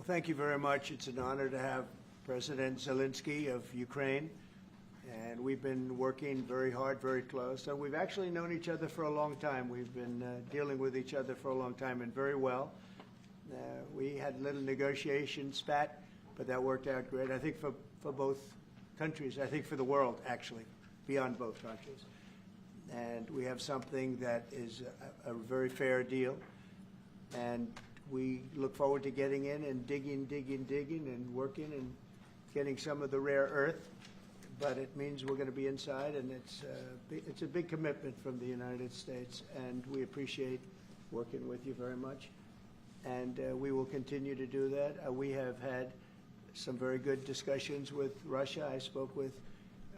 Well, thank you very much. It's an honor to have President Zelenskyy of Ukraine, and we've been working very hard, very close. And we've actually known each other for a long time. We've been dealing with each other for a long time, and very well. We had a little negotiation spat, but that worked out great. I think for both countries, I think for the world, actually, beyond both countries. And we have something that is a very fair deal. And we look forward to getting in and digging and working and getting some of the rare earth. But it means we're going to be inside, and it's a big commitment from the United States, and we appreciate working with you very much. And we will continue to do that. We have had some very good discussions with Russia. I spoke with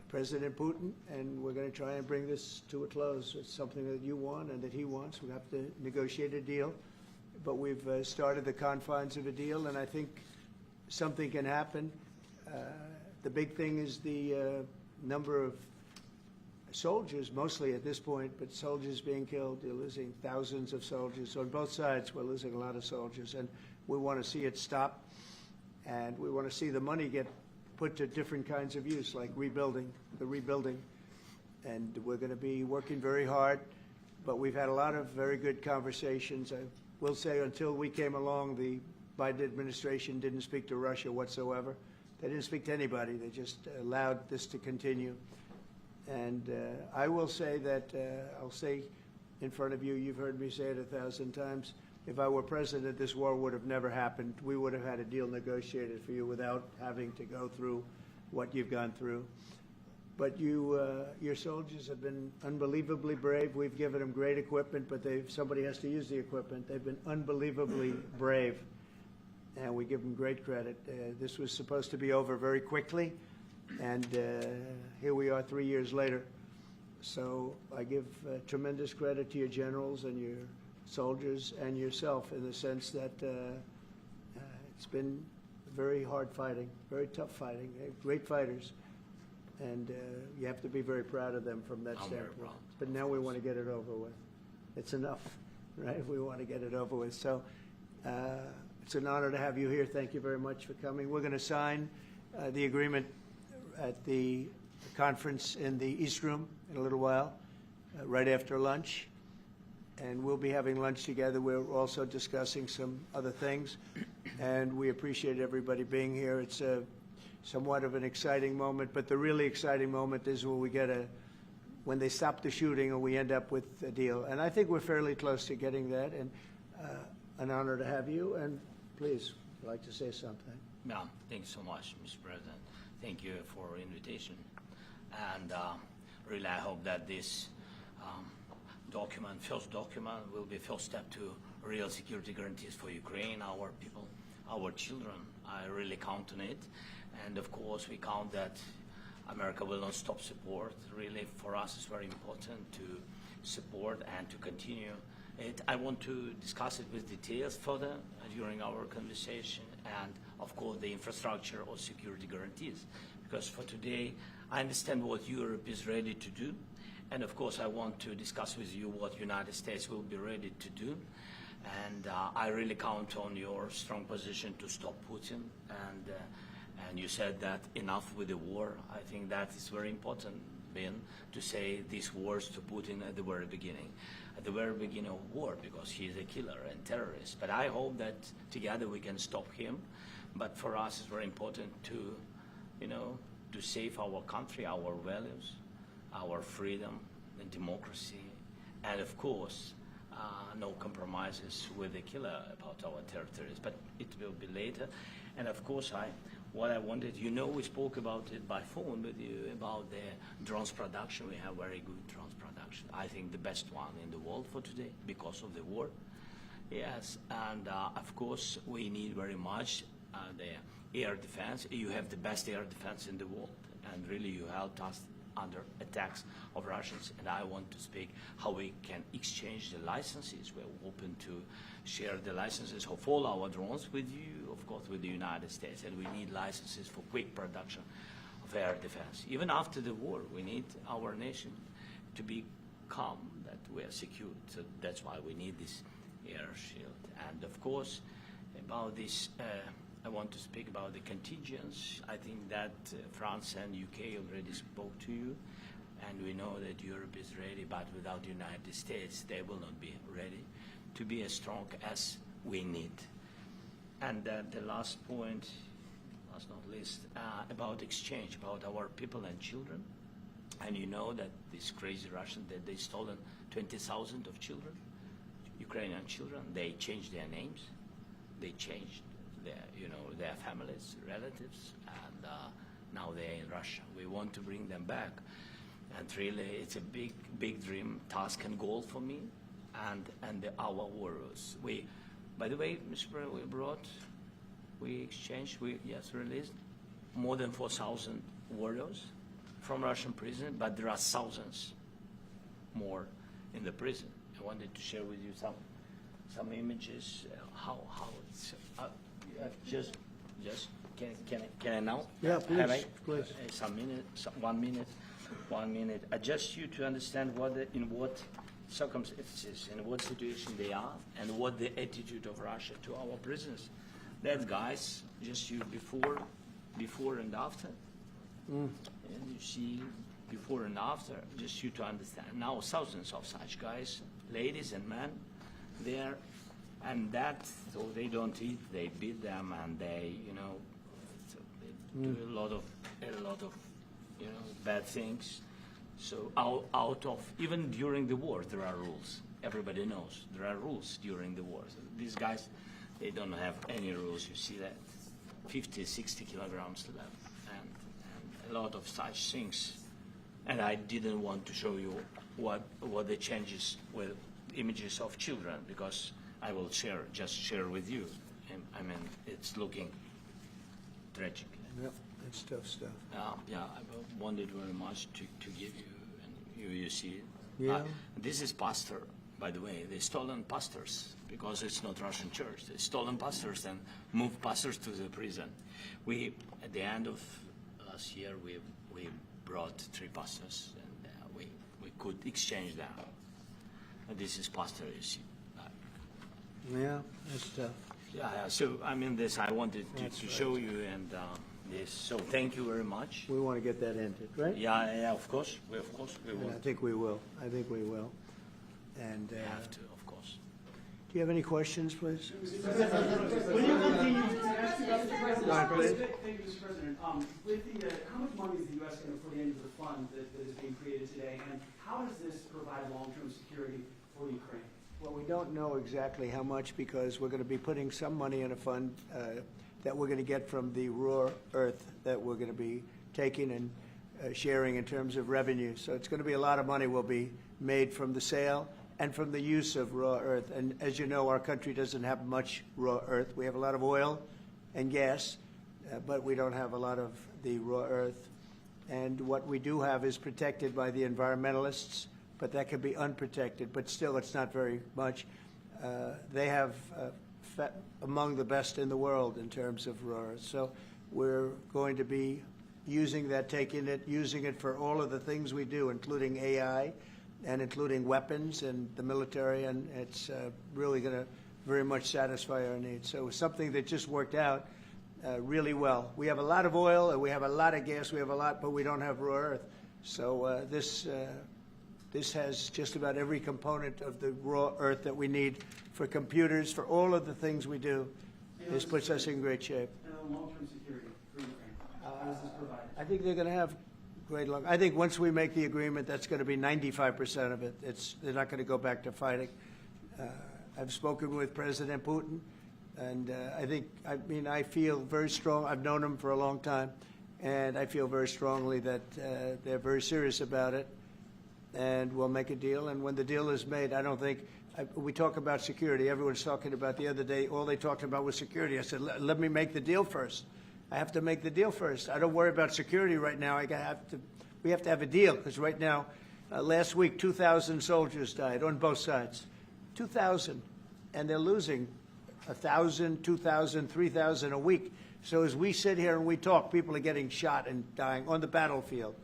President Putin, and we're going to try and bring this to a close. It's something that you want and that he wants. We have to negotiate a deal. But we've started the confines of a deal, and I think something can happen. The big thing is the number of soldiers, mostly at this point, but soldiers being killed. You're losing thousands of soldiers. On both sides, we're losing a lot of soldiers, and we want to see it stop, and we want to see the money get put to different kinds of use, like rebuilding, and we're going to be working very hard, but we've had a lot of very good conversations. I will say until we came along, the Biden administration didn't speak to Russia whatsoever. They didn't speak to anybody. They just allowed this to continue. And I will say that, I'll say in front of you, you've heard me say it 1,000 times, if I were president, this war would have never happened. We would have had a deal negotiated for you without having to go through what you've gone through. But your soldiers have been unbelievably brave. We've given them great equipment, but somebody has to use the equipment. They've been unbelievably brave, and we give them great credit. This was supposed to be over very quickly, and here we are 3 years later. So I give tremendous credit to your generals and your soldiers and yourself in the sense that it's been very hard fighting, very tough fighting, great fighters. And you have to be very proud of them from that standpoint. But now we want to get it over with. It's enough, right? We want to get it over with. So it's an honor to have you here. Thank you very much for coming. We're going to sign the agreement at the conference in the East Room in a little while, right after lunch. And we'll be having lunch together. We're also discussing some other things. And we appreciate everybody being here. It's somewhat of an exciting moment, but the really exciting moment is when they stop the shooting and we end up with a deal. And I think we're fairly close to getting that, and an honor to have you. And please, if you'd like to say something. Yeah, thank you so much, Mr. President. Thank you for invitation. And really, I hope that this first document, will be first step to real security guarantees for Ukraine, our people, our children. I really count on it. And of course, we count that America will not stop support. Really, for us, it's very important to support and to continue it. I want to discuss it with details further during our conversation, and of course, the infrastructure or security guarantees. Because for today, I understand what Europe is ready to do, and of course, I want to discuss with you what United States will be ready to do. And I really count on your strong position to stop Putin. And you said that enough with the war. I think that is very important, Ben, to say these words to Putin at the very beginning of war, because he is a killer and terrorist. But I hope that together we can stop him. But for us, it's very important to, to save our country, our values, our freedom and democracy, and of course, no compromises with the killer about our territories. But it will be later. And of course, what I wanted, we spoke about it by phone with you about the drones production. We have very good drones production. I think the best one in the world for today because of the war. Yes, and of course, we need very much the air defense. You have the best air defense in the world, and really you helped us under attacks of Russians. And I want to speak how we can exchange the licenses. We're open to share the licenses of all our drones with you, of course, with the United States. And we need licenses for quick production of air defense. Even after the war, we need our nation to be calm, that we are secure. So that's why we need this air shield. And of course, about this I want to speak about the contingents. I think that France and UK already spoke to you, and we know that Europe is ready, but without the United States, they will not be ready to be as strong as we need. And the last point, last not least, about exchange, about our people and children. And you know that these crazy Russians, that they stolen 20,000 of children, Ukrainian children. They changed their names, they changed their families, relatives, and now they're in Russia. We want to bring them back, and really, it's a big dream, task, and goal for me, and our warriors. By the way, Mr. President, we exchanged, released more than 4,000 warriors from Russian prison, but there are thousands more in the prison. I wanted to share with you some images. How it's just can I now? Yeah, please, Have I? please. Some minute, 1 minute. Just you to understand in what circumstances, in what situation they are, and what the attitude of Russia to our prisoners. That guys, just you before and after. And you see before and after, just you to understand. Now thousands of such guys, ladies and men, there, and that, so they don't eat, they beat them, and they, so they do a lot of, bad things. So out of, even during the war, there are rules. Everybody knows there are rules during the war. So these guys, they don't have any rules. You see that 50, 60 kilograms left, and a lot of such things. And I didn't want to show you what the changes with images of children, because I will just share with you. And, I mean, it's looking tragic. Yep, that's tough stuff. Yeah, I wanted very much to give you, and you see it. Yeah. This is pastor, by the way. They stolen pastors, because it's not Russian church. They stolen pastors and moved pastors to the prison. At the end of last year, we brought 3 pastors, and we could exchange them. And this is pastor, you see. Yeah, that's tough. Yeah. So I mean, this I wanted to show you, and this. So thank you very much. We want to get that ended, right? Yeah, of course. We And will. I think we will. And We have to, of course. do you have any questions, please? When you continue to ask you about the president, Go ahead, please. Thank you, Mr. President. With the, how much money is the U.S. going to put into the fund that is being created today, and how does this provide long-term security for Ukraine? Well, we don't know exactly how much, because we're going to be putting some money in a fund that we're going to get from the raw earth that we're going to be taking and sharing in terms of revenue. So it's going to be a lot of money will be made from the sale and from the use of raw earth. And as you know, our country doesn't have much raw earth. We have a lot of oil and gas, but we don't have a lot of the raw earth. And what we do have is protected by the environmentalists, but that could be unprotected. But still, it's not very much. They have among the best in the world in terms of raw earth. So we're going to be using that, using it for all of the things we do, including AI and including weapons and the military, and it's really going to very much satisfy our needs. So it's something that just worked out really well. We have a lot of oil, and we have a lot of gas, but we don't have raw earth. So this has just about every component of the raw earth that we need for computers, for all of the things we do. This puts us in great shape. And long-term security for Ukraine, how does this provide? I think they're going to have great luck. I think once we make the agreement, that's going to be 95% of it. They're not going to go back to fighting. I've spoken with President Putin, and I feel very strong. I've known him for a long time, and I feel very strongly that they're very serious about it, and we'll make a deal. And when the deal is made, I don't think we talk about security. Everyone's talking about the other day, all they talked about was security. I said, let me make the deal first. I have to make the deal first. I don't worry about security right now. We have to have a deal, because right now, last week, 2,000 soldiers died on both sides. 2,000. And they're losing 1,000, 2,000, 3,000 a week. So as we sit here and we talk, people are getting shot and dying on the battlefield.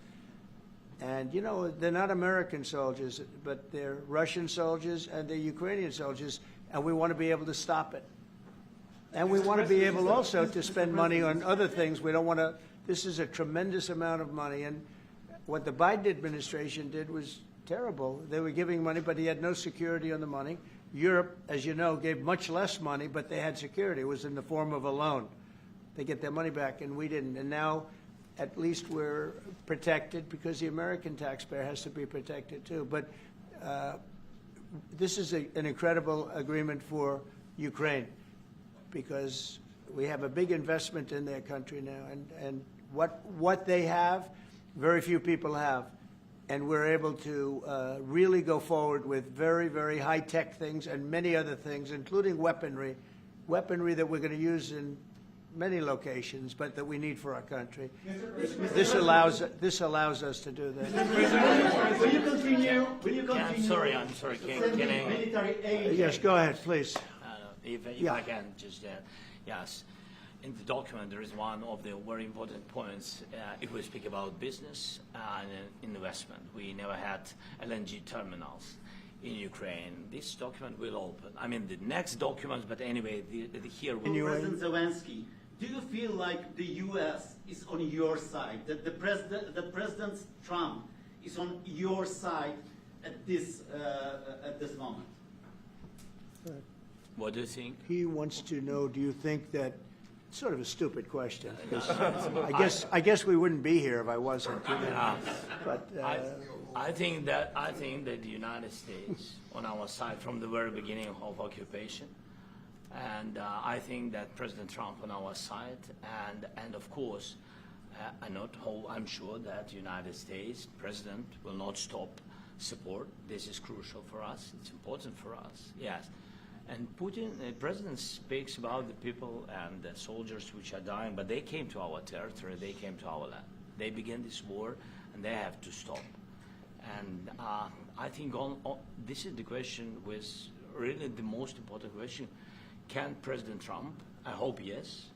And, they're not American soldiers, but they're Russian soldiers and they're Ukrainian soldiers, and we want to be able to stop it. And we want to be able also to spend money on other things. We don't want to, this is a tremendous amount of money. And what the Biden administration did was terrible. They were giving money, but he had no security on the money. Europe, as you know, gave much less money, but they had security. It was in the form of a loan. They get their money back, and we didn't. And now, at least we're protected because the American taxpayer has to be protected too. But this is an incredible agreement for Ukraine because we have a big investment in their country now. And what they have, very few people have. And we're able to really go forward with very, very high-tech things and many other things, including weaponry that we're going to use in many locations, but that we need for our country. This allows us to do that. Will you continue? Yeah, I'm sorry. Can I? Military aid. Yes, go ahead, please. If Yeah. I can just yes. In the document, there is one of the very important points. If we speak about business and investment, we never had LNG terminals in Ukraine. This document will open. I mean, the next documents, but anyway, here we President Zelenskyy, do you feel like the U.S. is on your side? That the President Trump is on your side at this moment? What do you think? He wants to know, do you think that, sort of a stupid question, 'cause I guess we wouldn't be here if I wasn't. You know? But I think that the United States on our side from the very beginning of occupation, and I think that President Trump on our side, and of course, I'm sure that the United States President will not stop support. This is crucial for us. It's important for us. Yes. And Putin, the president speaks about the people and the soldiers which are dying, but they came to our territory, they came to our land. They began this war, and they have to stop. And I think this is the question, was really the most important question. Can President Trump, I hope yes,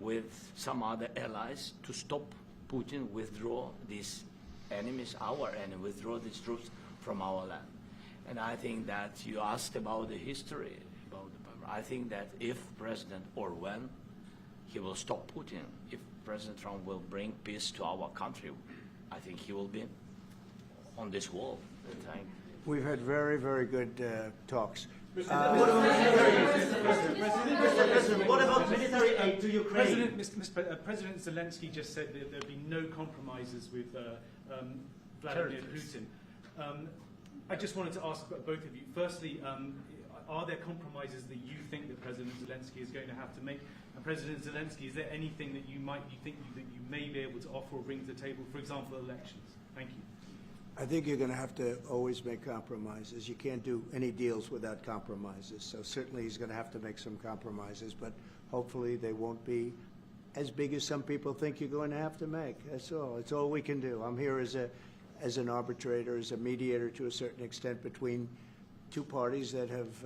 with some other allies, to stop Putin, withdraw these enemies, our enemy, withdraw these troops from our land? And I think that you asked about the history. I think that if President, or when, he will stop Putin, if President Trump will bring peace to our country, I think he will be on this wall. we've had very, very good talks. What about military aid to Ukraine? President Zelenskyy just said that there'd be no compromises with Vladimir Putin. I just wanted to ask both of you. Firstly, are there compromises that you think that President Zelenskyy is going to have to make? And President Zelenskyy, is there anything that you think that you may be able to offer or bring to the table, for example, elections? Thank you. I think you're going to have to always make compromises. You can't do any deals without compromises. So certainly he's going to have to make some compromises, but hopefully they won't be as big as some people think you're going to have to make. That's all. It's all we can do. I'm here as an arbitrator, as a mediator to a certain extent between two parties that have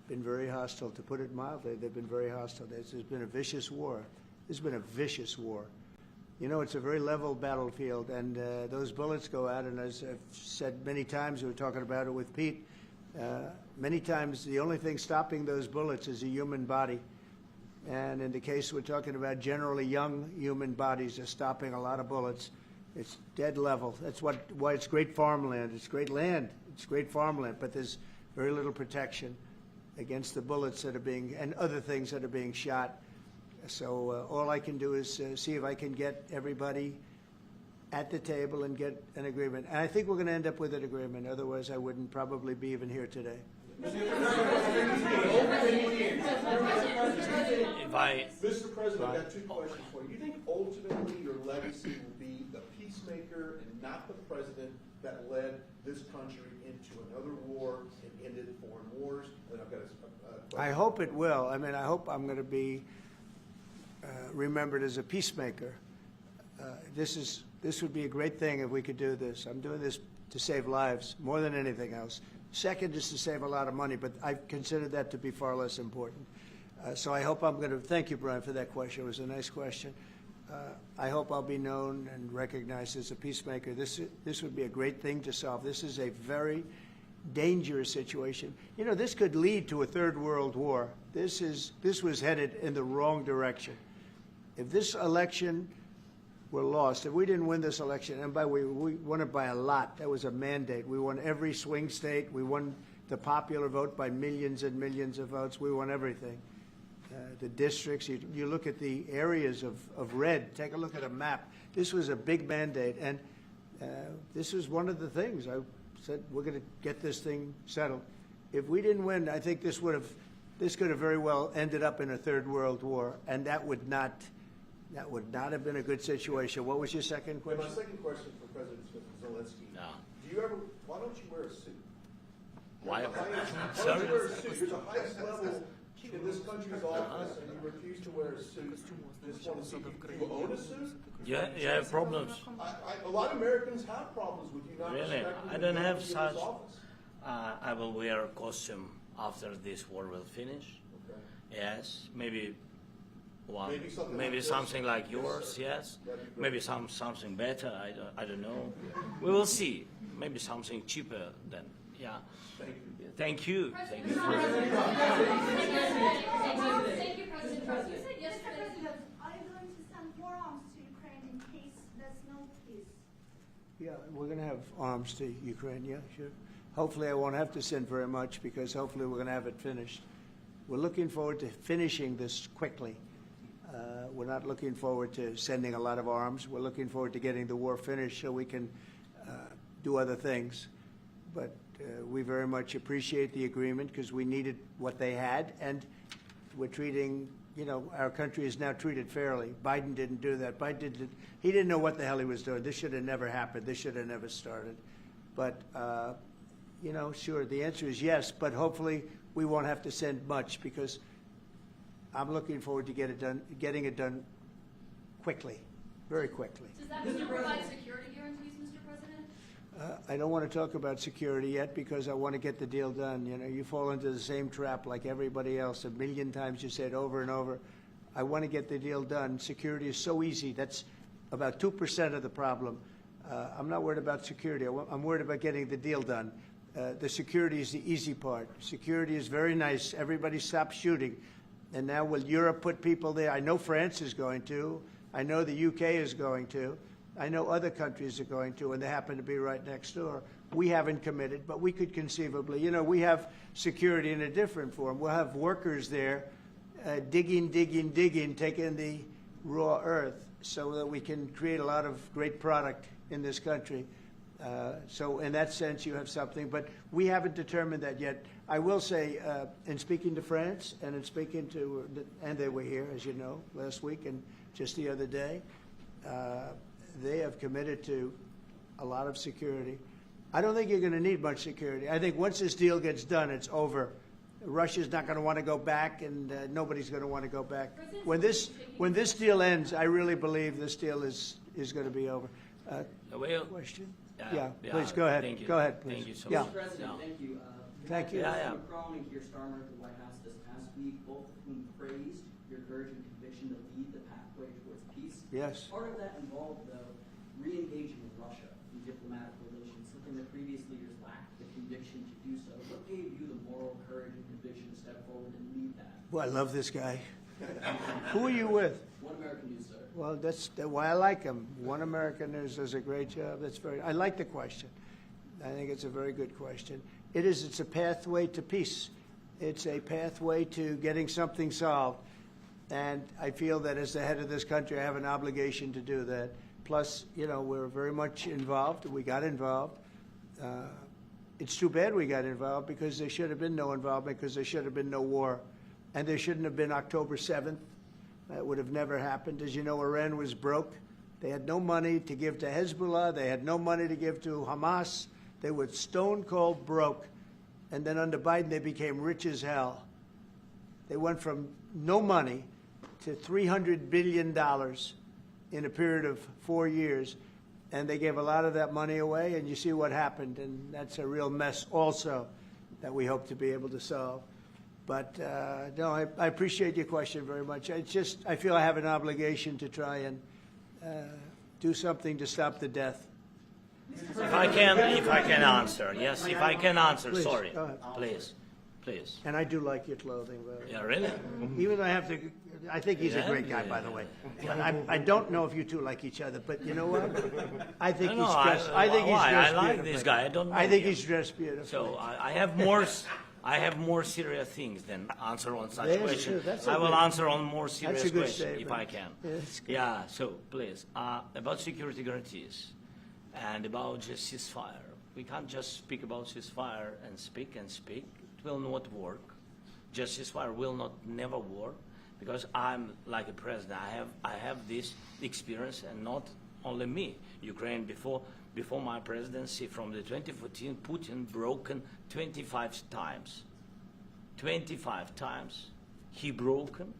been very hostile, to put it mildly. They've been very hostile. There's been a vicious war. There's been a vicious war. You know, it's a very level battlefield, and those bullets go out, and as I've said many times, we were talking about it with Pete, many times the only thing stopping those bullets is a human body. And in the case we're talking about, generally young human bodies are stopping a lot of bullets. It's dead level. That's why it's great farmland. It's great land. It's great farmland, but there's very little protection against the bullets that are being, and other things that are being shot. So all I can do is see if I can get everybody at the table and get an agreement. And I think we're going to end up with an agreement. Otherwise, I wouldn't probably be even here today. Mr. President, I've got two questions for you. You think ultimately your legacy will be the peacemaker and not the president that led this country into another war and ended foreign wars? And I've got a question. I hope it will. I mean, I hope I'm going to be remembered as a peacemaker. This would be a great thing if we could do this. I'm doing this to save lives more than anything else. Second is to save a lot of money, but I consider that to be far less important. So I hope I'm going to, thank you, Brian, for that question. It was a nice question. I hope I'll be known and recognized as a peacemaker. This would be a great thing to solve. This is a very dangerous situation. You know, this could lead to a third world war. This was headed in the wrong direction. If this election were lost, if we didn't win this election, and by the way, we won it by a lot. That was a mandate. We won every swing state. We won the popular vote by millions and millions of votes. We won everything. The districts, you look at the areas of red, take a look at a map. This was a big mandate, and this was one of the things. I said, we're going to get this thing settled. If we didn't win, I think this could have very well ended up in a third world war, and that would not have been a good situation. What was your second And question? my second question for President Zelensky. No. Why don't you wear a suit? Why? Why don't you wear a suit? You're the highest level in this country's office, and you refuse to wear a suit. Just want to see, do you own a suit? Yeah, you have problems. A lot of Americans have problems with you not Really? respecting I don't the have authority of such. this office. I will wear a costume after this war will finish. Okay. Yes, maybe one, Maybe something maybe like this. something like Yes, yours. sir. Yes, That'd be great. maybe something better. I don't know. We will see. Maybe something cheaper then. Yeah. Thank you. Thank you. Thank you. Thank you, President Trump. You said yesterday. Are you going to send more arms to Ukraine in case there's no peace? Yeah, we're going to have arms to Ukraine, yeah, sure. Hopefully I won't have to send very much because hopefully we're going to have it finished. We're looking forward to finishing this quickly. We're not looking forward to sending a lot of arms. We're looking forward to getting the war finished so we can do other things. But we very much appreciate the agreement because we needed what they had, and we're treating, you know, our country is now treated fairly. Biden didn't do that. He didn't know what the hell he was doing. This should have never happened. This should have never started. But, you know, sure, the answer is yes, but hopefully we won't have to send much because I'm looking forward to getting it done quickly, very quickly. Does that still provide security guarantees, Mr. President? I don't want to talk about security yet because I want to get the deal done. You know, you fall into the same trap like everybody else. A million times you said over and over. I want to get the deal done. Security is so easy. That's about 2% of the problem. I'm not worried about security. I'm worried about getting the deal done. The security is the easy part. Security is very nice. Everybody stopped shooting. And now will Europe put people there? I know France is going to. I know the UK is going to. I know other countries are going to, and they happen to be right next door. We haven't committed, but we could conceivably. You know, we have security in a different form. We'll have workers there digging, taking the raw earth so that we can create a lot of great product in this country. So in that sense, you have something, but we haven't determined that yet. I will say, in speaking to France and in speaking to, and they were here, as you know, last week and just the other day, they have committed to a lot of security. I don't think you're going to need much security. I think once this deal gets done, it's over. Russia's not going to want to go back, and nobody's going to want to go back. When this deal ends, I really believe this deal is going to be over. Well, Question? yeah, Please go ahead. Thank you. Go ahead, please. Thank you so Yeah. much. Mr. President, Yeah. thank you. Thank you. Yeah. Macron and Keir Starmer at the White House this past week, both of whom praised your courage and conviction to lead the pathway towards peace. Yes. Part of that involved, though, re-engaging with Russia in diplomatic relations, something that previous leaders lacked the conviction to do so. What gave you the moral courage and conviction to step forward and lead that? Well, I love this guy. Who are you with? One American News, sir. Well, that's why I like him. One American News does a great job. I like the question. I think it's a very good question. It's a pathway to peace. It's a pathway to getting something solved. And I feel that as the head of this country, I have an obligation to do that. Plus, you know, we're very much involved. We got involved. It's too bad we got involved because there should have been no involvement because there should have been no war. And there shouldn't have been October 7th. That would have never happened. As you know, Iran was broke. They had no money to give to Hezbollah. They had no money to give to Hamas. They were stone cold broke. And then under Biden, they became rich as hell. They went from no money to $300 billion in a period of 4 years. And they gave a lot of that money away, and you see what happened. And that's a real mess also that we hope to be able to solve. But, no, I appreciate your question very much. I feel I have an obligation to try and do something to stop the death. If I can answer, yes, if I can answer, Please, sorry, go ahead. please. And I do like your clothing, but Yeah, really? even though I think he's a Yeah, great guy, yeah, by the yeah. way. But I don't know if you two like each other, but you know what? I think No, he's no, dressed. I think he's why? dressed I like beautifully. this guy. I don't know I think him. he's dressed beautifully. So I have more. I have more serious things than answer on such Yes, questions. that's a I will good- answer on more serious a good questions if statement. I can. Yes. Yeah. So please, about security guarantees and about just ceasefire. We can't just speak about ceasefire and speak and speak. It will not work. Just ceasefire will not never work because I'm like a president. I have this experience, and not only me. Ukraine before my presidency, from the 2014, Putin broken 25 times. 25 times he broken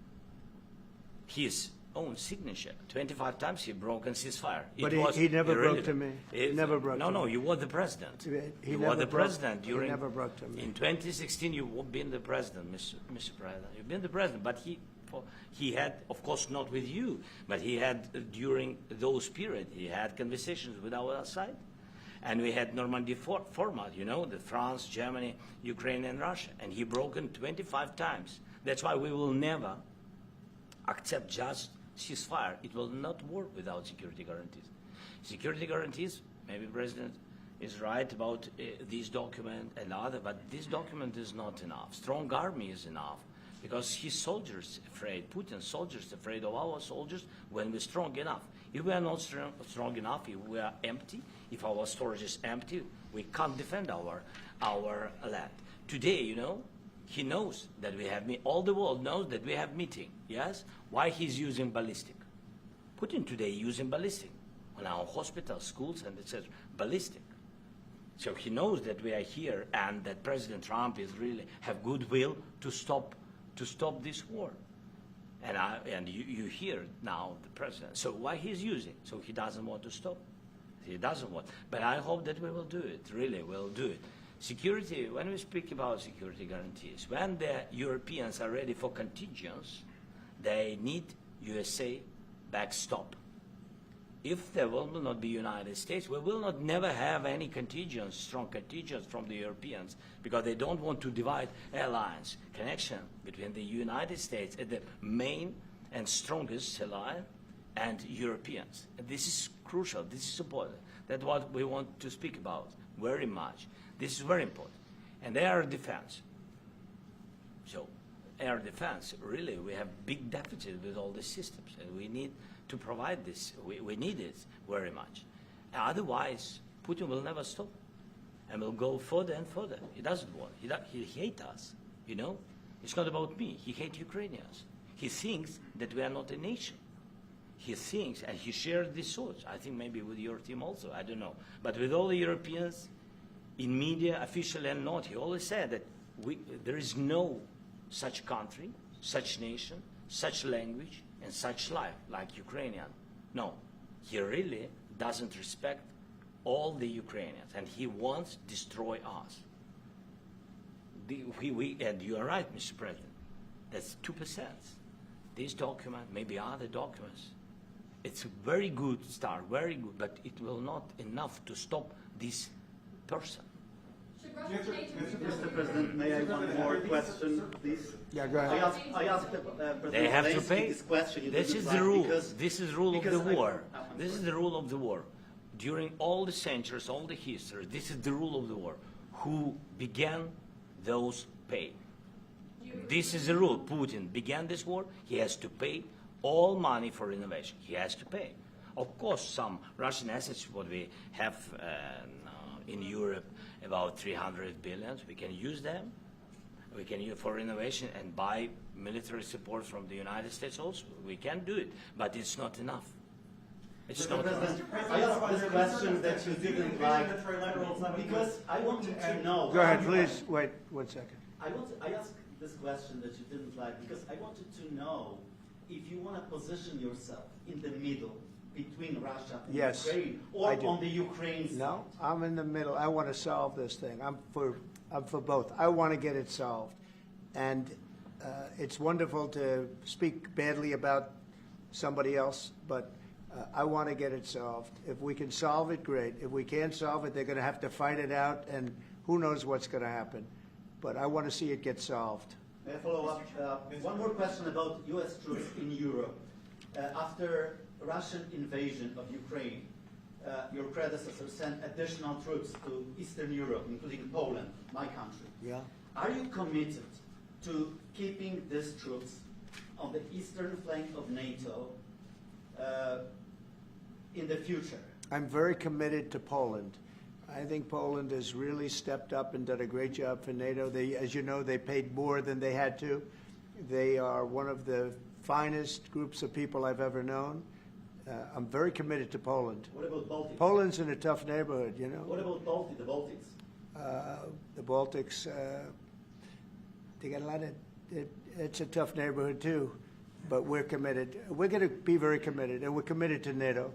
his own signature. 25 times he broken ceasefire. But he never broke to me. He never broke No, to no, me. you were the president. He You never were the broke- president he during. never broke to me. In 2016, you've been the president, Mr. President. You've been the president, but he had, of course, not with you, but he had during those periods. He had conversations with our side, and we had Normandy format. You know, the France, Germany, Ukraine, and Russia, and he broken 25 times. That's why we will never accept just ceasefire. It will not work without security guarantees. Security guarantees, maybe President is right about this document and other, but this document is not enough. Strong army is enough because his soldiers afraid, Putin's soldiers afraid of our soldiers when we're strong enough. If we are not strong enough, if we are empty, if our storage is empty, we can't defend our land. Today, you know, he knows that we have, all the world knows that we have meeting, yes? Why he's using ballistic? Putin today using ballistic on our hospitals, schools, and it says ballistic. So he knows that we are here and that President Trump is really have goodwill to stop this war. And you hear now the president. So why he's using? So he doesn't want to stop. He doesn't want. But I hope that we will do it. Really, we'll do it. Security, when we speak about security guarantees, when the Europeans are ready for contingents, they need USA backstop. If there will not be United States, we will not never have any contingents, strong contingents from the Europeans, because they don't want to divide alliance, connection between the United States as the main and strongest ally and Europeans. And this is crucial, this is important. That's what we want to speak about very much. This is very important. And air defense. So air defense, really, we have big deficit with all these systems, and we need to provide this. We need it very much. Otherwise, Putin will never stop, and will go further and further. He doesn't want. He hates us, you know? It's not about me. He hates Ukrainians. He thinks that we are not a nation. He thinks, and he shares these thoughts, I think maybe with your team also, I don't know. But with all the Europeans, in media, officially and not, he always said that there is no such country, such nation, such language, and such life like Ukrainian. No, he really doesn't respect all the Ukrainians, and he wants to destroy us. And you are right, Mr. President, that's 2%. This document, maybe other documents, it's a very good start, very good, but it will not enough to stop this person. Should Russia change its Mr. President, may I one more question, please? Yeah, go I ahead. asked President They have to Zelenskyy pay. this question. You This didn't is like the rule. because- This is the rule of the because I- war. I'm This is sorry. the rule of the war. During all the centuries, all the history, this is the rule of the war. Who began, those pay. This is the rule. Putin began this war. He has to pay all money for innovation. He has to pay. Of course, some Russian assets, what we have in Europe, about 300 billion, we can use them. We can use for innovation and buy military support from the United States also. We can do it, but it's not enough. It's Mr. not enough. President, I asked this question that you didn't like because I wanted to know. Go ahead, please. Wait 1 second. I asked this question that you didn't like because I wanted to know if you want to position yourself in the middle between Russia and Yes, Ukraine, I or do. on the Ukraine side. No, I'm in the middle. I want to solve this thing. I'm for both. I want to get it solved. And it's wonderful to speak badly about somebody else, but I want to get it solved. If we can solve it, great. If we can't solve it, they're going to have to fight it out, and who knows what's going to happen. But I want to see it get solved. May I follow up? One more question about U.S. troops in Europe. After Russian invasion of Ukraine, your predecessor sent additional troops to Eastern Europe, including Poland, my country. Yeah. Are you committed to keeping these troops on the eastern flank of NATO in the future? I'm very committed to Poland. I think Poland has really stepped up and done a great job for NATO. They, as you know, they paid more than they had to. They are one of the finest groups of people I've ever known. I'm very committed to Poland. What about Baltics? Poland's in a tough neighborhood, you know. What about the Baltics? The Baltics, they got a lot of, it's a tough neighborhood too, but we're committed. We're going to be very committed, and we're committed to NATO.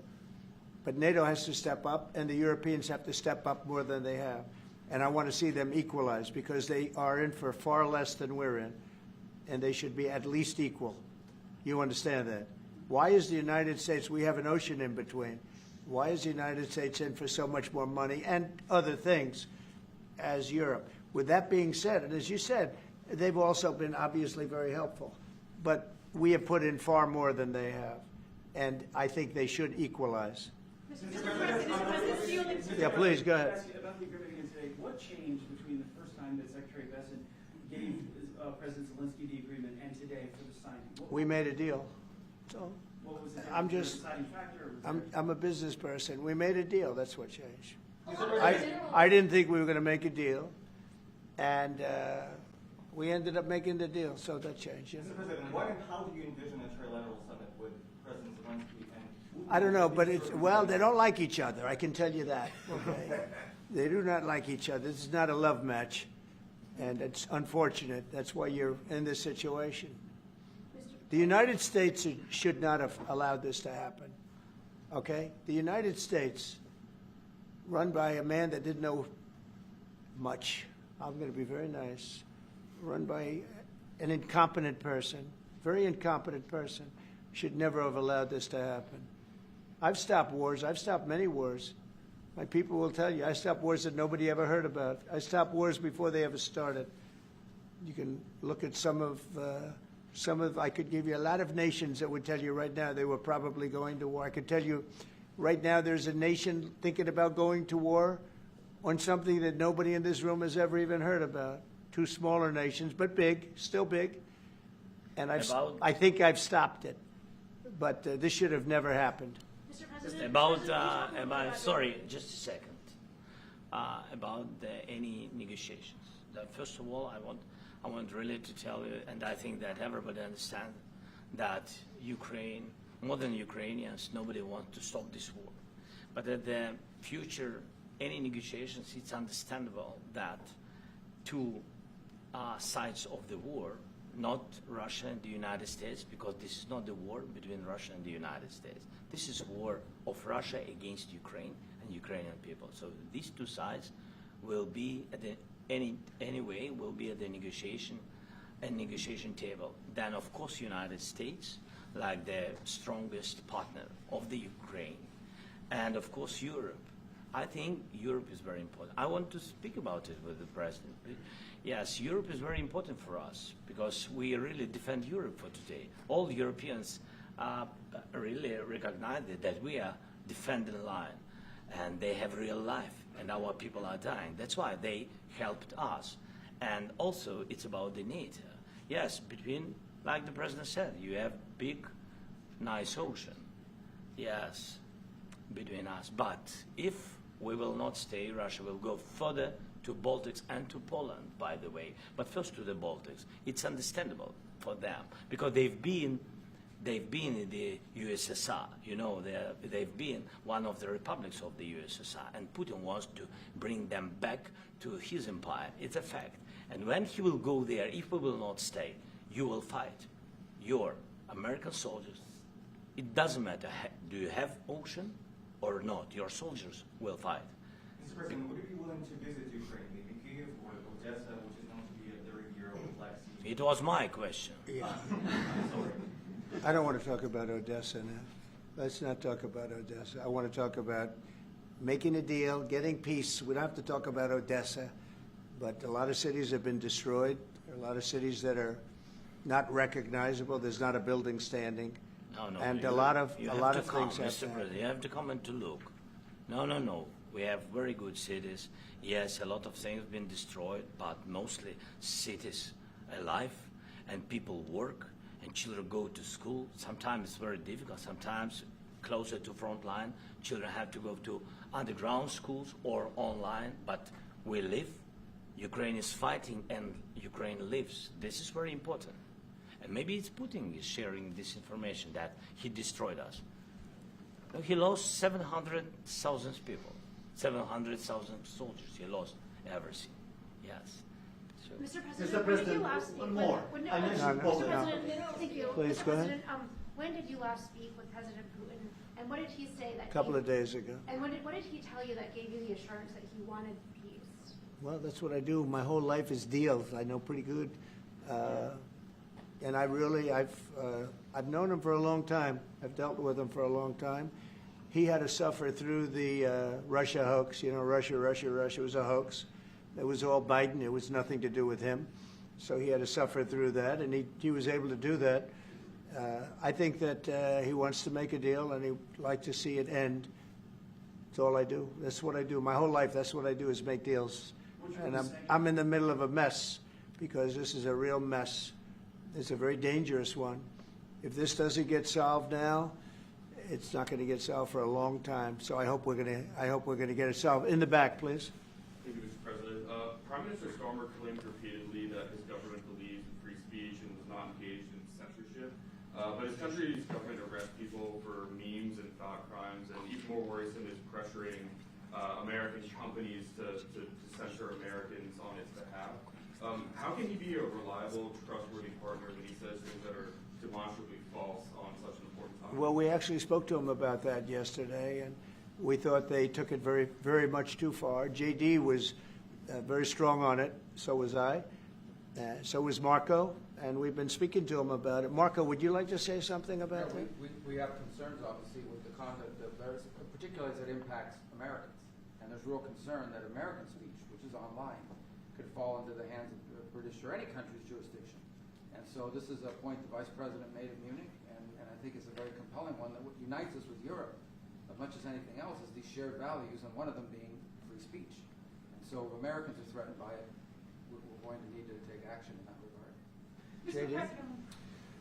But NATO has to step up, and the Europeans have to step up more than they have. And I want to see them equalize, because they are in for far less than we're in, and they should be at least equal. You understand that? Why is the United States, we have an ocean in between, why is the United States in for so much more money and other things as Europe? With that being said, and as you said, they've also been obviously very helpful, but we have put in far more than they have, and I think they should equalize. Yeah, please, go ahead. About the agreement again today, what changed between the first time that Secretary Bessent gave President Zelensky the agreement and today for the signing? We made a deal. So What was the I'm difference? just, Deciding factor? Or was I'm a business person. We made a deal. That's what changed. General- I didn't think we were going to make a deal, and we ended up making the deal, so that changed. You know? Mr. President, what and how do you envision a trilateral summit with President Zelensky and? I don't know, but it's, well, they don't like each other, I can tell you that, okay? They do not like each other. This is not a love match, and it's unfortunate. That's why you're in this situation. The United States should not have allowed this to happen, okay? The United States, run by a man that didn't know much, I'm going to be very nice, run by an incompetent person, very incompetent person, should never have allowed this to happen. I've stopped wars. I've stopped many wars. My people will tell you, I stopped wars that nobody ever heard about. I stopped wars before they ever started. You can look at some of, I could give you a lot of nations that would tell you right now they were probably going to war. I could tell you right now there's a nation thinking about going to war on something that nobody in this room has ever even heard about. Two smaller nations, but big, still big. And I think I've stopped it. But this should have never happened. Mr. President, About sorry, just a second. About any negotiations. First of all, I want really to tell you, and I think that everybody understands that Ukraine, more than Ukrainians, nobody wants to stop this war. But at the future, any negotiations, it's understandable that two sides of the war, not Russia and the United States, because this is not the war between Russia and the United States. This is a war of Russia against Ukraine and Ukrainian people. So these two sides will be at the anyway will be at the negotiation table. Then of course United States, like the strongest partner of the Ukraine, and of course Europe. I think Europe is very important. I want to speak about it with the President. Yes, Europe is very important for us because we really defend Europe for today. All Europeans really recognize that we are defending the line, and they have real life, and our people are dying. That's why they helped us. And also, it's about the NATO. Yes, between, like the President said, you have big, nice ocean. Yes, between us. But if we will not stay, Russia will go further to Baltics and to Poland, by the way. But first to the Baltics. It's understandable for them because they've been in the USSR. You know, they've been one of the republics of the USSR, and Putin wants to bring them back to his empire. It's a fact. And when he will go there, if we will not stay, you will fight. Your American soldiers, it doesn't matter, do you have ocean or not, your soldiers will fight. Mr. President, would you be willing to visit Ukraine, maybe Kyiv or Odessa, which is known to be a very hero of the Black Sea? It was my question. Yeah. I don't want to talk about Odessa now. Let's not talk about Odessa. I want to talk about making a deal, getting peace. We don't have to talk about Odessa, but a lot of cities have been destroyed. There are a lot of cities that are not recognizable. There's not a building standing. No, and you a lot of things have Mr. to President, happen. you have to come and to look. No. We have very good cities. Yes, a lot of things been destroyed, but mostly cities alive, and people work, and children go to school. Sometimes it's very difficult. Sometimes closer to front line, children have to go to underground schools or online. But we live. Ukraine is fighting, and Ukraine lives. This is very important. And maybe it's Putin is sharing this information that he destroyed us. No, he lost 700,000 people, 700,000 soldiers. He lost everything. Yes. So, Mr. Mr. President, when did you President, last speak one with- more. when- I mentioned No, no, Poland. no. Mr. President, thank you. Please, Mr. go ahead. President, when did you last speak with President Putin, and what did he say that A couple gave- of days ago. And what did he tell you that gave you the assurance that he wanted peace? Well, that's what I do. My whole life is deals. I know pretty good. And I've known him for a long time. I've dealt with him for a long time. He had to suffer through the Russia hoax. You know, Russia was a hoax. It was all Biden. It was nothing to do with him. So he had to suffer through that, and he was able to do that. I think that he wants to make a deal, and he'd like to see it end. That's all I do. That's what I do. My whole life, that's what I do is make deals. And I'm in the middle of a mess because this is a real mess. It's a very dangerous one. If this doesn't get solved now, it's not going to get solved for a long time. So I hope we're going to get it solved. In the back, please. Thank you, Mr. President. Prime Minister Starmer claimed repeatedly that his government believes in free speech and was not engaged in censorship. But his country's government arrests people for memes and thought crimes, and even more worrisome is pressuring American companies to censor Americans on its behalf. How can he be a reliable, trustworthy partner when he says things that are demonstrably false on such an important topic? Well, we actually spoke to him about that yesterday, and we thought they took it very, very much too far. JD was very strong on it. So was I. So was Marco, and we've been speaking to him about it. Marco, would you like to say something about that? We have concerns, obviously, with the conduct of those, particularly as it impacts Americans. And there's real concern that American speech, which is online, could fall into the hands of the British or any country's jurisdiction. And so this is a point the Vice President made at Munich, and I think it's a very compelling one that unites us with Europe as much as anything else is these shared values, and one of them being free speech. And so if Americans are threatened by it, we're going to need to take action in that regard. JD?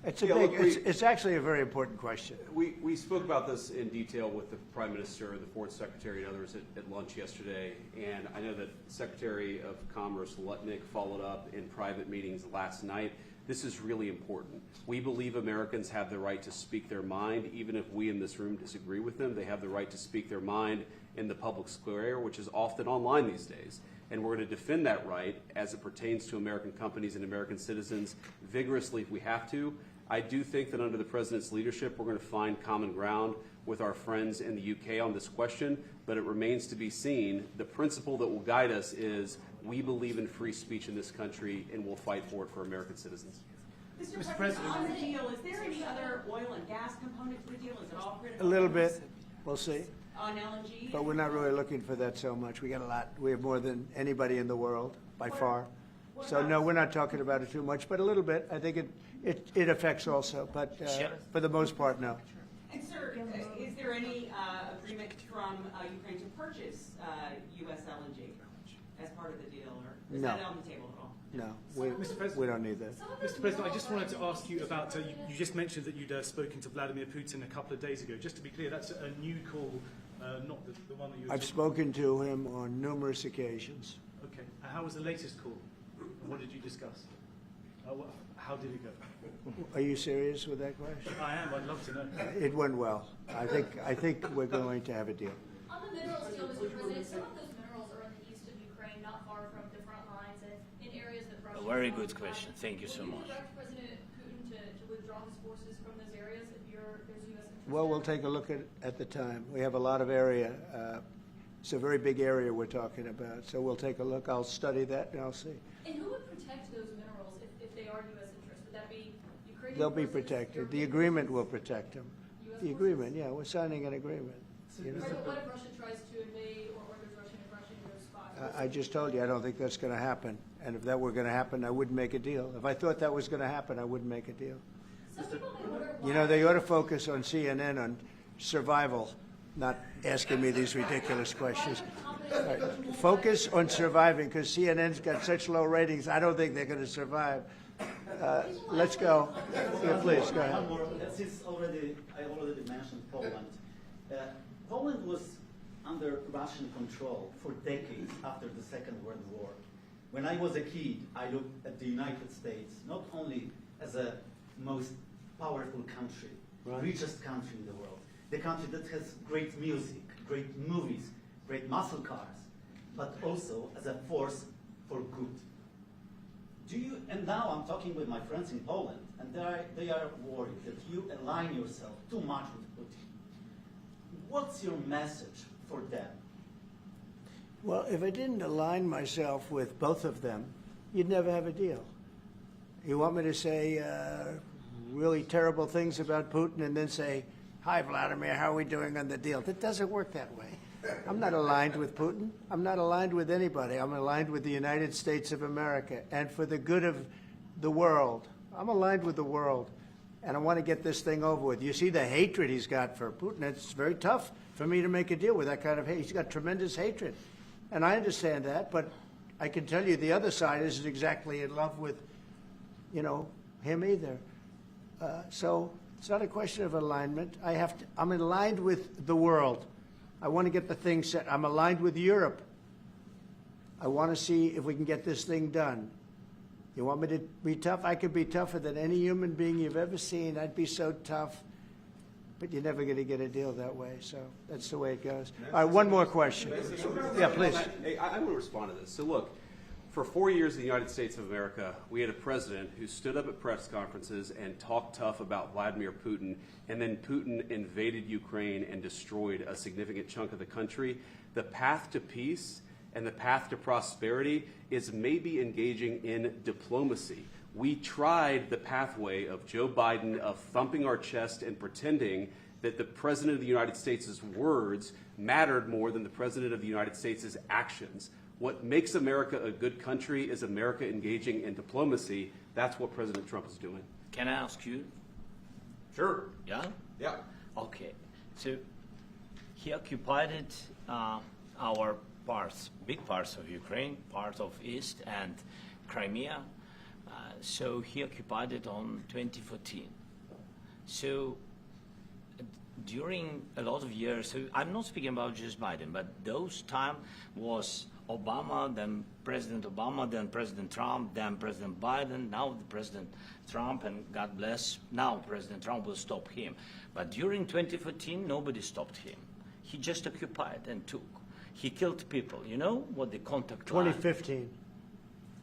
It's a big, it's actually a very important question. We spoke about this in detail with the Prime Minister, the Foreign Secretary, and others at lunch yesterday. And I know that Secretary of Commerce Lutnick followed up in private meetings last night. This is really important. We believe Americans have the right to speak their mind, even if we in this room disagree with them. They have the right to speak their mind in the public square, which is often online these days. And we're going to defend that right as it pertains to American companies and American citizens vigorously if we have to. I do think that under the President's leadership, we're going to find common ground with our friends in the UK on this question, but it remains to be seen. The principle that will guide us is we believe in free speech in this country, and we'll fight for it for American citizens. Mr. President, on the deal, is there any other oil and gas component to the deal? Is it all critical? A little bit. We'll see. On LNG? But we're not really looking for that so much. We got a lot. We have more than anybody in the world, by far. So, no, we're not talking about it too much, but a little bit. I think it affects also, but for the most part, no. And, sir, is there any agreement from Ukraine to purchase U.S. LNG as part of the deal, or is that on the table at all? No, Mr. President, we don't need that. Mr. President, I just wanted to ask you about, you just mentioned that you'd spoken to Vladimir Putin a couple of days ago. Just to be clear, that's a new call, not the one that you were I've spoken to him on numerous occasions. Okay. And how was the latest call? And what did you discuss? How did it go? Are you serious with that question? I am. I'd love to know. It went well. I think we're going to have a deal. On the minerals deal, Mr. President, some of those minerals are in the east of Ukraine, not far from the front lines, and in areas that Russia... A very good question. Thank you so much. Would you direct President Putin to withdraw his forces from those areas if there's U.S. interest? Well, we'll take a look at the time. We have a lot of area. It's a very big area we're talking about. So we'll take a look. I'll study that and I'll see. And who would protect those minerals if they are U.S. interest? Would that be Ukrainian They'll be forces, protected. The European agreement forces, will protect them. U.S. the agreement. Yeah, we're signing an agreement. You know? Right, but what if Russia tries to invade or orders Russian aggression in those spots? I just told you, I don't think that's going to happen. And if that were going to happen, I wouldn't make a deal. If I thought that was going to happen, I wouldn't make a deal. Some people may wonder why. You know, they ought to focus on CNN on survival, not asking me these ridiculous questions. All right. Focus on surviving, because CNN's got such low ratings, I don't think they're going to survive. Let's go. Yeah, please, go ahead. One more. Since I already mentioned Poland. Poland was under Russian control for decades after the Second World War. When I was a kid, I looked at the United States not only as a most powerful country, richest country in the world, the country that has great music, great movies, great muscle cars, but also as a force for good. And now I'm talking with my friends in Poland, and they are worried that you align yourself too much with Putin. What's your message for them? Well, if I didn't align myself with both of them, you'd never have a deal. You want me to say really terrible things about Putin and then say, "Hi, Vladimir, how are we doing on the deal?" That doesn't work that way. I'm not aligned with Putin. I'm not aligned with anybody. I'm aligned with the United States of America. And for the good of the world, I'm aligned with the world. And I want to get this thing over with. You see the hatred he's got for Putin. It's very tough for me to make a deal with that kind of hate. He's got tremendous hatred. And I understand that, but I can tell you the other side isn't exactly in love with, him either. So it's not a question of alignment. I'm aligned with the world. I want to get the thing set. I'm aligned with Europe. I want to see if we can get this thing done. You want me to be tough? I could be tougher than any human being you've ever seen. I'd be so tough. But you're never going to get a deal that way. So that's the way it goes. All right, one more question. Yeah, please. Hey, I want to respond to this. So look, for 4 years in the United States of America, we had a president who stood up at press conferences and talked tough about Vladimir Putin, and then Putin invaded Ukraine and destroyed a significant chunk of the country. The path to peace and the path to prosperity is maybe engaging in diplomacy. We tried the pathway of Joe Biden, of thumping our chest and pretending that the President of the United States' words mattered more than the President of the United States' actions. What makes America a good country is America engaging in diplomacy. That's what President Trump is doing. Can I ask you? Sure. Yeah? Yeah. Okay. So he occupied our parts, big parts of Ukraine, part of East and Crimea. So he occupied it on 2014. So during a lot of years, so I'm not speaking about just Biden, but those time was Obama, then President Obama, then President Trump, then President Biden, now the President Trump, and God bless, now President Trump will stop him. But during 2014, nobody stopped him. He just occupied and took. He killed people. You know what the contact 2015.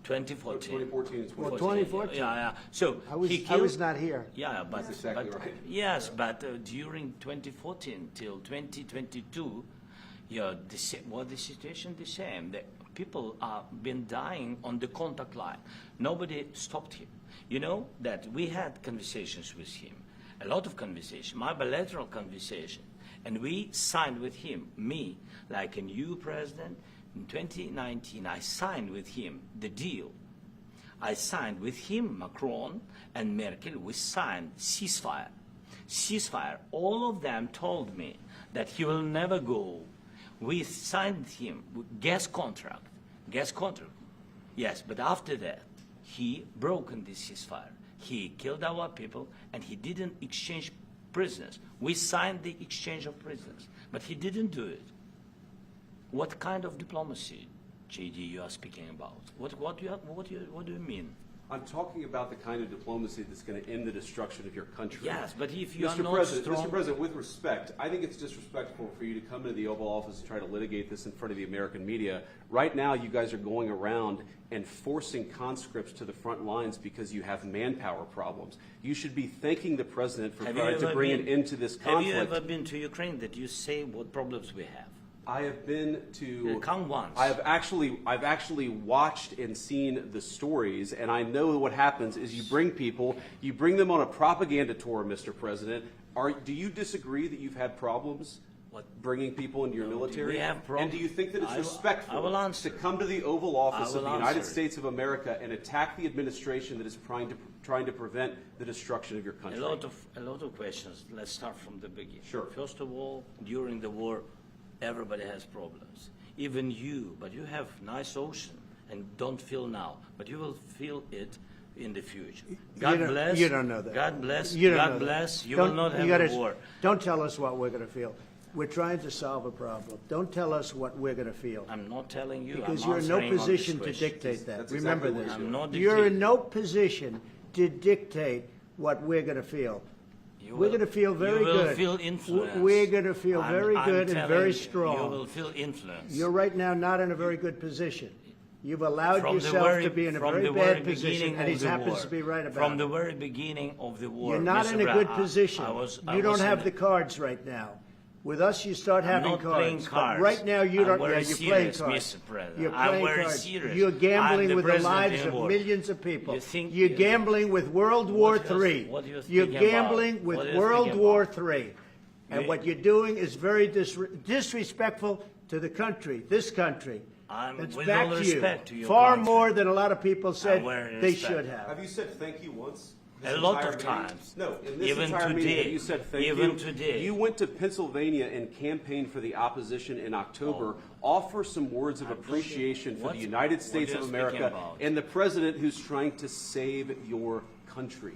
2014. 2014 is Well, 2014. Yeah. So I was not here. Yeah, but That's exactly right. Yes, but during 2014 till 2022, the situation the same. The people are been dying on the contact line. Nobody stopped him. You know that we had conversations with him, a lot of conversation, my bilateral conversation, and we signed with him, me, like a new president. In 2019, I signed with him the deal. I signed with him, Macron and Merkel, we signed ceasefire. Ceasefire. All of them told me that he will never go. We signed him with gas contract. Gas contract. Yes, but after that, he broken this ceasefire. He killed our people and he didn't exchange prisoners. We signed the exchange of prisoners, but he didn't do it. What kind of diplomacy, JD, you are speaking about? What do you mean? I'm talking about the kind of diplomacy that's going to end the destruction of your country. Yes, but if you Mr. are not President, strong... Mr. President, with respect, I think it's disrespectful for you to come into the Oval Office and try to litigate this in front of the American media. Right now, you guys are going around and forcing conscripts to the front lines because you have manpower problems. You should be thanking the President for trying to bring an end to this conflict. Have you ever been to Ukraine that you say what problems we have? I have been to. Come once. I've actually watched and seen the stories, and I know what happens is you bring people, you bring them on a propaganda tour, Mr. President. Do you disagree that you've had problems bringing people into your military? We have problems. And do you think that it's respectful I will answer. to come to the Oval Office I of will the United answer. States of America and attack the administration that is trying to prevent the destruction of your country? A lot of questions. Let's start from the beginning. Sure. First of all, during the war, everybody has problems. Even you, but you have nice ocean and don't feel now, but you will feel it in the future. God bless. You don't know that. God bless. You don't know God that. bless. You Don't- will not have gotta- a war. Don't tell us what we're going to feel. We're trying to solve a problem. Don't tell us what we're going to feel. I'm not telling you. Because I'm you're in no answering on this position to question. dictate that. That's Remember exactly what this. I'm not You're dictating. in no position to dictate what we're going to feel. You We're will- going to feel very you will good. feel influenced. We're going to feel I'm- very I'm good and telling very you, strong. You will feel influence. You're right now not in a very good position. You've allowed From the yourself very- to be in a from very the very bad position, beginning and he of the happens war. to be right about From it. the very beginning of the war. You're not Mr. in a Brown, good position. I was You don't have in the cards right now. With us, you start I'm having not playing cards. But cards. right now, you I'm don't. very Yeah, you're playing serious, cards. Mr. President. You're I'm playing very cards. serious. You're I'm gambling the with the president lives of anymore. millions of people. You think- You're gambling with World War What else- III. what do you You're think about? gambling with What do you World think War about? III. And You- what you're doing is very disrespectful to the country, this country. I'm- That's with back all to respect to you. your Far country. more than a lot of people said wearing they respect. should have. Have you said thank you once? A This lot entire of meeting? times. No, in this Even entire meeting, today. have you said thank Even you? today. You went to Pennsylvania and campaigned for the opposition in October. Offer some words of appreciation for What- the United what States are of you America speaking about? and the president who's trying to save your country.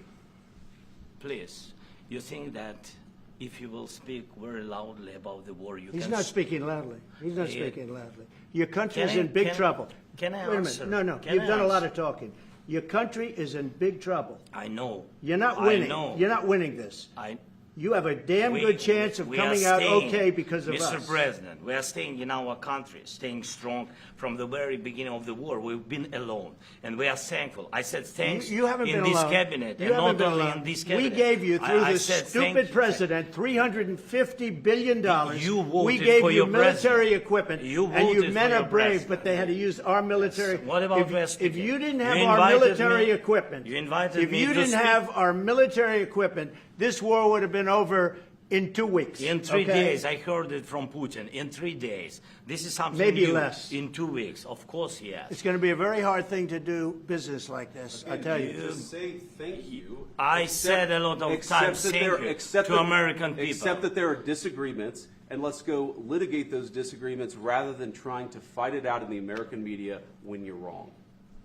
Please, you think that if you will speak very loudly about the war, you He's can... not speaking loudly. He's not Yeah. speaking loudly. Your country is Can I- in big can- trouble. can I Wait a answer? minute. No, Can you've I done a lot answer? of talking. Your country is in big trouble. I know. You're not I winning. know. You're not winning this. I, You have a damn good chance of we are coming out staying, okay because of Mr. us. President, we are staying in our country, staying strong from the very beginning of the war. We've been alone, and we are thankful. I said thanks You haven't in been this alone. cabinet, You and haven't not been only alone. in this We cabinet. gave you, through I this said thank stupid you. president, $350 billion. You voted we gave for you your military president. equipment, You and you voted men for are your brave, president. but they had to use our military. What about if West if Virginia? you didn't You have our invited military me- equipment, you invited if me you to didn't speak. have our military equipment, this war would have been over in 2 weeks. In 3 okay? days, I heard it from Putin. In 3 days, this is something Maybe new. less. In 2 weeks, of course, yes. It's going to be a very hard thing to do business like this, I tell you. Just say thank you. I said a lot of Except times that thank there- you except to that- American people. Except that there are disagreements, and let's go litigate those disagreements rather than trying to fight it out in the American media when you're wrong.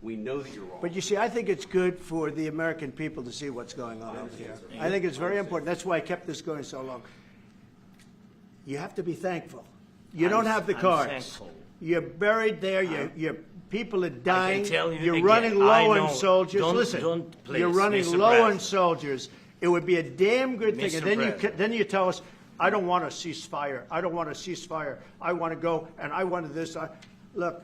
We know that you're wrong. But you see, I think it's good for the American people to see what's going on over here. I think it's very important. That's why I kept this going so long. You have to be thankful. You don't have the I'm cards. thankful. You're buried there. Your people are dying. tell you You're again, running I low know. on soldiers. Don't- Listen, don't, please, you're running Mr. low on President. soldiers. It would be a damn good thing. Mr. And then President. then you tell us, I don't want a ceasefire. I don't want a ceasefire. I want to go and I wanted this. Look,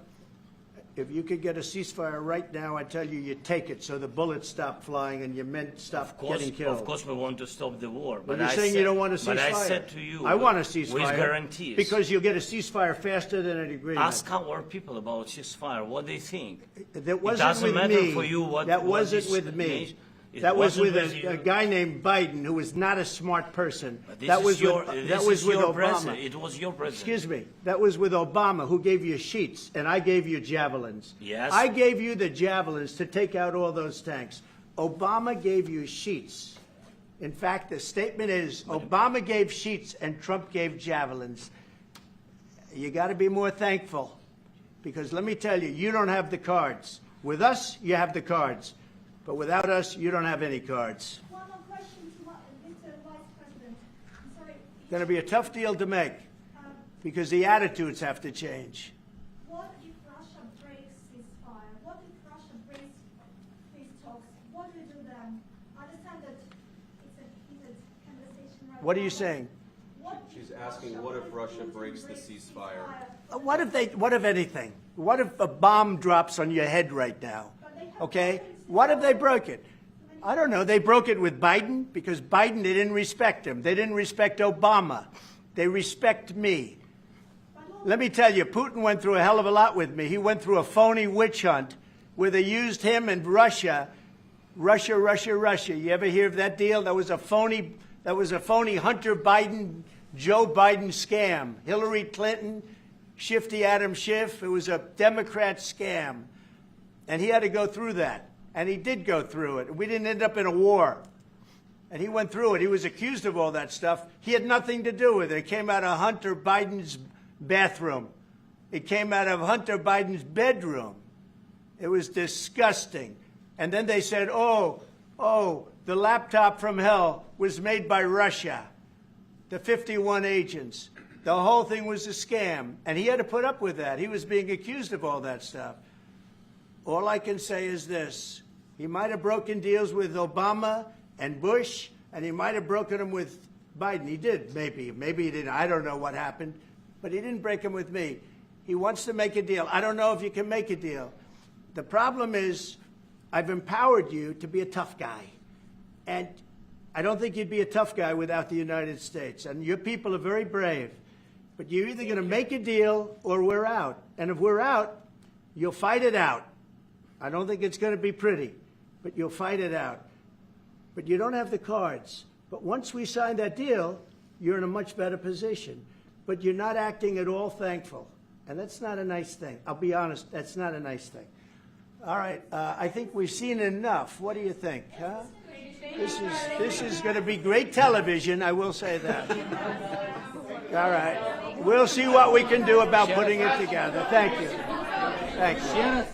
if you could get a ceasefire right now, I tell you, you take it so the bullets stop flying and your men stop getting killed. Of course, we want to stop the war. But But you're I saying said, you don't want a ceasefire. But I said to you, I want a ceasefire. with guarantees. Because you'll get a ceasefire faster than an agreement. Ask our people about ceasefire, what they think. That wasn't it doesn't with matter me. for you what. That what wasn't this with me. nation- it That was wasn't with you. a guy named Biden, who was not a smart person. But this That is was your, with, this that was is with your Obama. president. It was your president. Excuse me. That was with Obama, who gave you sheets, and I gave you javelins. Yes. I gave you the javelins to take out all those tanks. Obama gave you sheets. In fact, the statement is Obama gave sheets and Trump gave javelins. You got to be more thankful, because let me tell you, you don't have the cards. With us, you have the cards. But without us, you don't have any cards. One more question to Mr. Vice President. I'm sorry. It's going to be a tough deal to make, because the attitudes have to change. What if Russia breaks ceasefire? What if Russia breaks peace talks? What do you do then? I understand that it's a heated conversation right What are now, you but saying? what She's if asking, what if Russia breaks the ceasefire? What if anything? What if a bomb drops on your head right now? Okay? What if they broke it? I don't know. They broke it with Biden because Biden, they didn't respect him. They didn't respect Obama. They respect me. Let me tell you, Putin went through a hell of a lot with me. He went through a phony witch hunt where they used him and Russia. You ever hear of that deal? That was a phony That was a phony Hunter Biden, Joe Biden scam. Hillary Clinton, Shifty Adam Schiff. It was a Democrat scam. And he had to go through that. And he did go through it. We didn't end up in a war. And he went through it. He was accused of all that stuff. He had nothing to do with it. It came out of Hunter Biden's bathroom. It came out of Hunter Biden's bedroom. It was disgusting. And then they said, oh, the laptop from hell was made by Russia. The 51 agents. The whole thing was a scam. And he had to put up with that. He was being accused of all that stuff. All I can say is this. He might have broken deals with Obama and Bush, and he might have broken them with Biden. He did, maybe. Maybe he didn't. I don't know what happened. But he didn't break them with me. He wants to make a deal. I don't know if you can make a deal. The problem is I've empowered you to be a tough guy. And I don't think you'd be a tough guy without the United States. And your people are very brave. But you're either going to make a deal or we're out. And if we're out, you'll fight it out. I don't think it's going to be pretty, but you'll fight it out. But you don't have the cards. But once we sign that deal, you're in a much better position. But you're not acting at all thankful. And that's not a nice thing. I'll be honest, that's not a nice thing. All right, I think we've seen enough. What do you think? Huh? This is going to be great television, I will say that. All right. We'll see what we can do about putting it together. Thank you. Thank you.